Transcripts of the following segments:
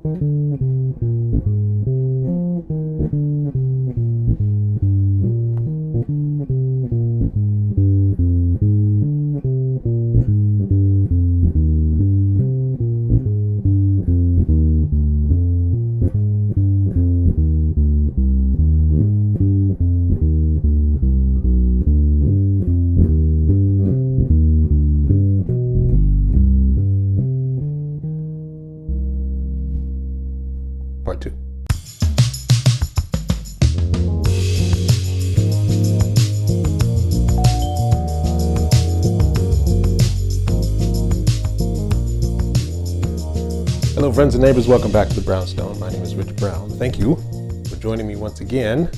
Part 2. Hello friends and neighbors, welcome back to the Brownstone. My name is Rich Brown. Thank you for joining me once again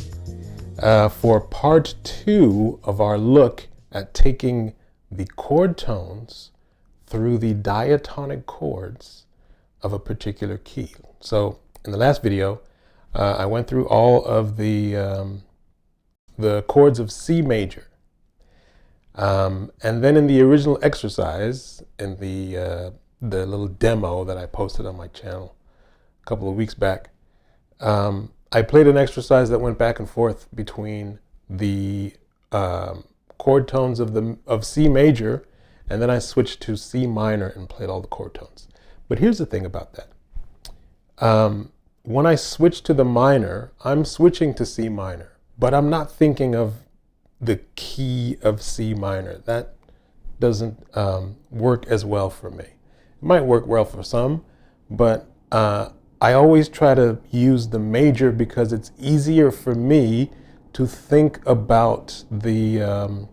for part 2 of our look at taking the chord tones through the diatonic chords of a particular key. So in the last video, I went through all of the chords of C major. And then in the original exercise, in the little demo that I posted on my channel a couple of weeks back, I played an exercise that went back and forth between the chord tones of C major, and then I switched to C minor and played all the chord tones. But here's the thing about that. When I switch to the minor, I'm switching to C minor, but I'm not thinking of the key of C minor. That doesn't work as well for me. It might work well for some, but I always try to use the major because it's easier for me to think about the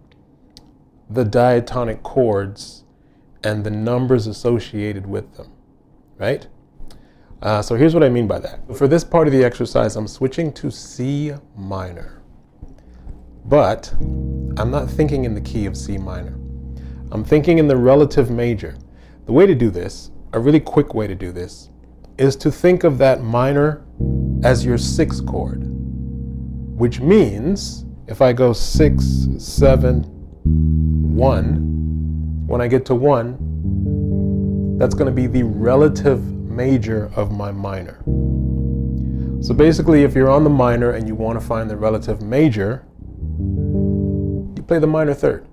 diatonic chords and the numbers associated with them, right? So here's what I mean by that. For this part of the exercise, I'm switching to C minor, but I'm not thinking in the key of C minor. I'm thinking in the relative major. The way to do this, a really quick way to do this, is to think of that minor as your 6th chord, which means if I go 6, 7, 1, when I get to 1, that's going to be the relative major of my minor. So basically, if you're on the minor and you want to find the relative major, you play the minor 3rd,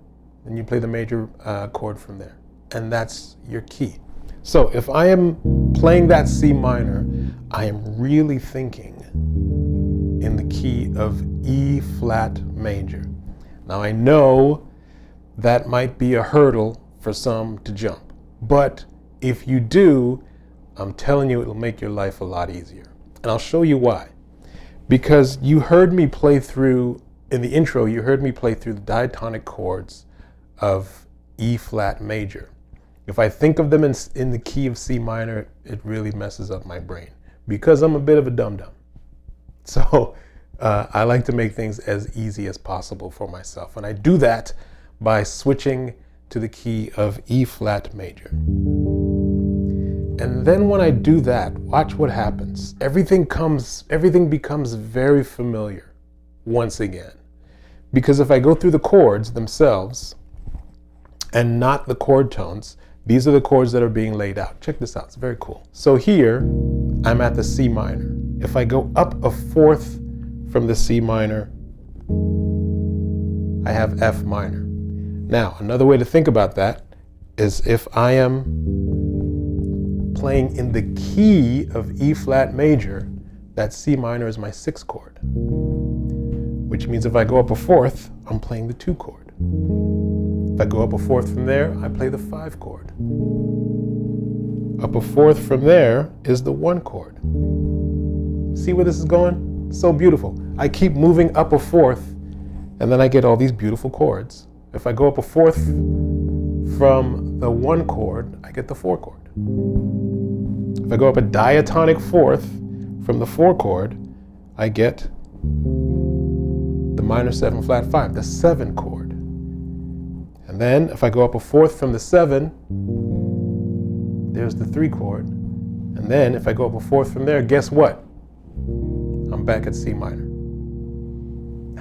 and you play the major chord from there, and that's your key. So if I am playing that C minor, I am really thinking in the key of E flat major. Now I know that might be a hurdle for some to jump, but if you do, I'm telling you, it'll make your life a lot easier. And I'll show you why. Because you heard me play through, in the intro, you heard me play through the diatonic chords of E flat major. If I think of them in the key of C minor, it really messes up my brain because I'm a bit of a dum-dum. So I like to make things as easy as possible for myself. And I do that by switching to the key of E flat major. And then when I do that, watch what happens. Everything becomes very familiar once again. Because if I go through the chords themselves and not the chord tones, these are the chords that are being laid out. Check this out, it's very cool. So here, I'm at the C minor. If I go up a 4th from the C minor, I have F minor. Now, another way to think about that is if I am playing in the key of E flat major, that C minor is my 6th chord. Which means if I go up a 4th, I'm playing the 2 chord. If I go up a 4th from there, I play the 5 chord. Up a 4th from there is the 1 chord. See where this is going? So beautiful. I keep moving up a 4th, and then I get all these beautiful chords. If I go up a 4th from the 1 chord, I get the 4 chord. If I go up a diatonic 4th from the 4 chord, I get the minor 7 flat 5, the 7 chord. And then if I go up a 4th from the 7, there's the 3 chord. And then if I go up a 4th from there, guess what? I'm back at C minor.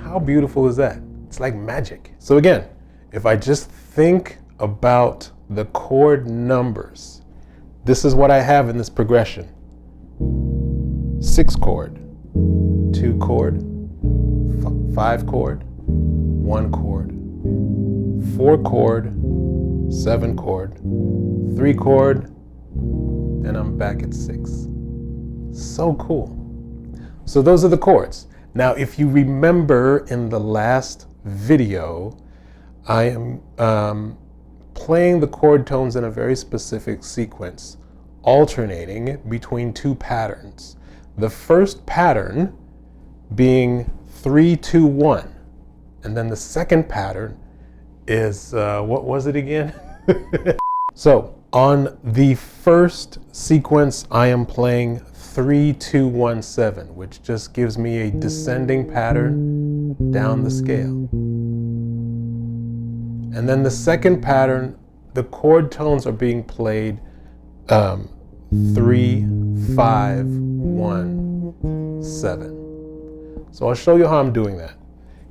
How beautiful is that? It's like magic. So again, if I just think about the chord numbers, this is what I have in this progression. 6 chord, 2 chord, 5 chord, 1 chord, 4 chord, 7 chord, 3 chord, and I'm back at 6. So cool. So those are the chords. Now, if you remember in the last video, I am playing the chord tones in a very specific sequence, alternating between 2 patterns. The first pattern being 3, 2, 1. And then the second pattern is, what was it again? So on the first sequence, I am playing 3, 2, 1, 7, which just gives me a descending pattern down the scale. And then the second pattern, the chord tones are being played 3, 5, 1, 7. So I'll show you how I'm doing that.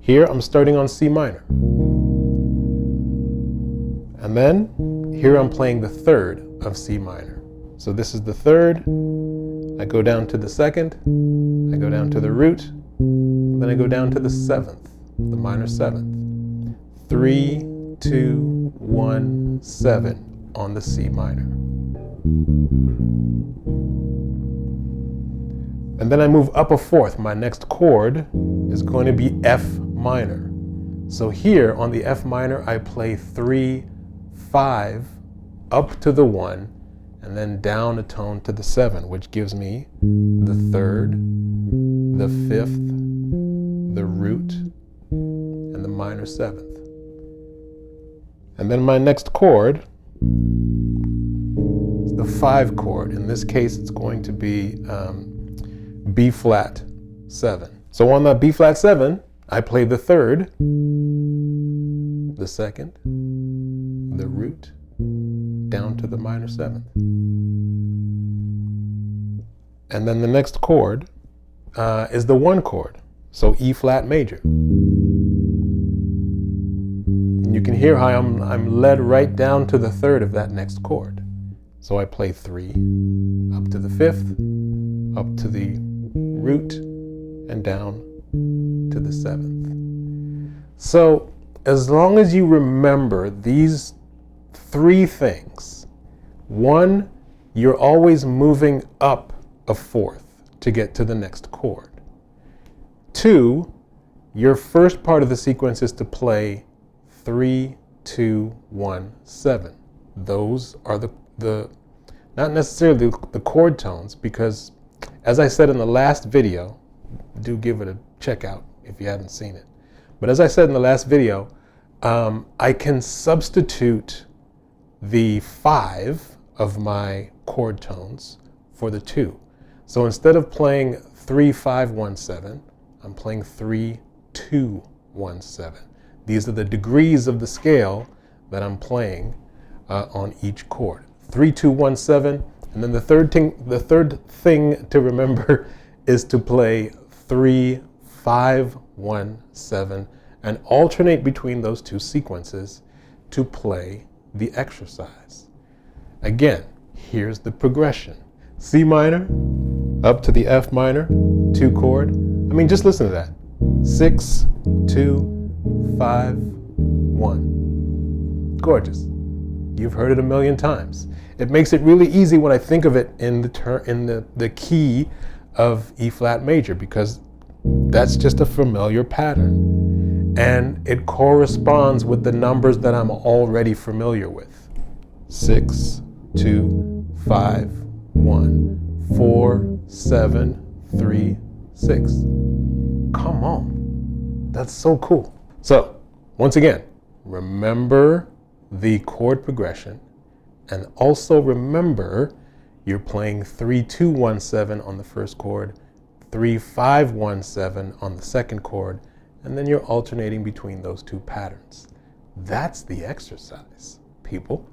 Here I'm starting on C minor. And then here I'm playing the third of C minor. So this is the third. I go down to the second. I go down to the root. Then I go down to the seventh, the minor seventh. 3, 2, 1, 7 on the C minor. And then I move up a fourth. My next chord is going to be F minor. So here on the F minor, I play 3, 5, up to the 1, and then down a tone to the 7, which gives me the third, the fifth, the root, and the minor seventh. And then my next chord is the 5 chord. In this case, it's going to be B flat 7. So on that B flat 7, I play the third, the second, the root, down to the minor seventh. And then the next chord is the 1 chord, so E flat major. And you can hear how I'm led right down to the third of that next chord. So I play 3, up to the 5th, up to the root, and down to the 7th. So as long as you remember these 3 things, 1, you're always moving up a fourth to get to the next chord. 2, your first part of the sequence is to play 3, 2, 1, 7. Those are the not necessarily the chord tones, because as I said in the last video, do give it a check out if you haven't seen it. But as I said in the last video, I can substitute the 5 of my chord tones for the 2. So instead of playing 3, 5, 1, 7, I'm playing 3, 2, 1, 7. These are the degrees of the scale that I'm playing on each chord. 3, 2, 1, 7. And then the third thing to remember is to play 3, 5, 1, 7, and alternate between those 2 sequences to play the exercise. Again, here's the progression. C minor, up to the F minor, 2 chord. I mean, just listen to that. 6, 2, 5, 1. Gorgeous. You've heard it a million times. It makes it really easy when I think of it in the key of E flat major, because that's just a familiar pattern. And it corresponds with the numbers that I'm already familiar with. 6, 2, 5, 1, 4, 7, 3, 6. Come on. That's so cool. So, once again, remember the chord progression, and also remember you're playing 3, 2, 1, 7 on the first chord, 3, 5, 1, 7 on the second chord, and then you're alternating between those 2 patterns. That's the exercise, people.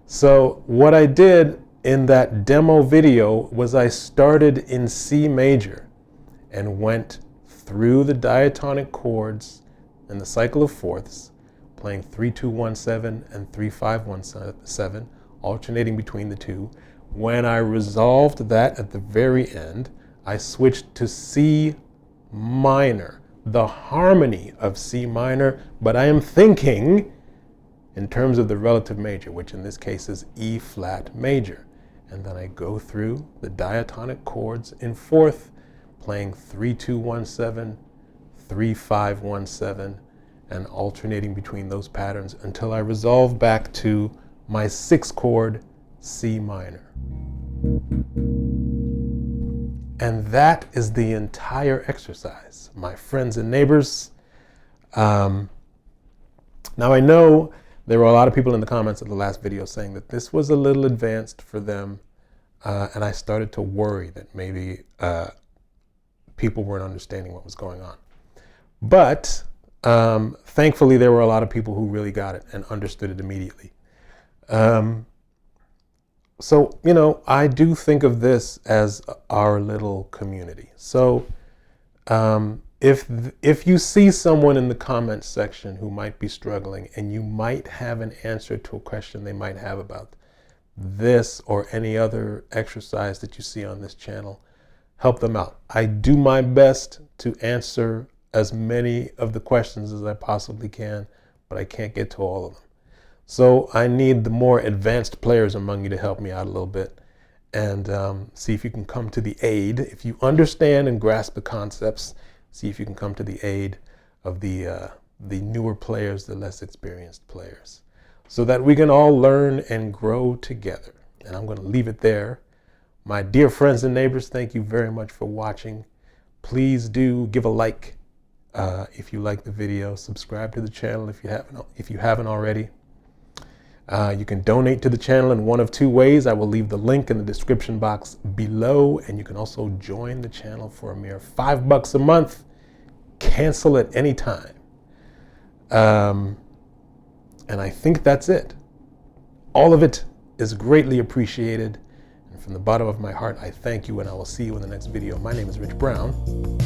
So what I did in that demo video was I started in C major and went through the diatonic chords and the cycle of fourths, playing 3, 2, 1, 7 and 3, 5, 1, 7, alternating between the 2. When I resolved that at the very end, I switched to C minor, the harmony of C minor, but I am thinking in terms of the relative major, which in this case is E flat major. And then I go through the diatonic chords in fourth, playing 3-2-1-7, 3-5-1-7, and alternating between those patterns until I resolve back to my sixth chord, C minor. And that is the entire exercise, my friends and neighbors. Now I know there were a lot of people in the comments of the last video saying that this was a little advanced for them, and I started to worry that maybe people weren't understanding what was going on. But thankfully, there were a lot of people who really got it and understood it immediately. So, you know, I do think of this as our little community. So if you see someone in the comments section who might be struggling and you might have an answer to a question they might have about this or any other exercise that you see on this channel, help them out. I do my best to answer as many of the questions as I possibly can, but I can't get to all of them. So I need the more advanced players among you to help me out a little bit and see if you can come to the aid. If you understand and grasp the concepts, see if you can come to the aid of the newer players, the less experienced players, so that we can all learn and grow together. And I'm going to leave it there. My dear friends and neighbors, thank you very much for watching. Please do give a like if you like the video. Subscribe to the channel if you haven't already. You can donate to the channel in one of two ways. I will leave the link in the description box below, and you can also join the channel for a mere $5 a month. Cancel at any time. And I think that's it. All of it is greatly appreciated. And from the bottom of my heart, I thank you, and I will see you in the next video. My name is Rich Brown.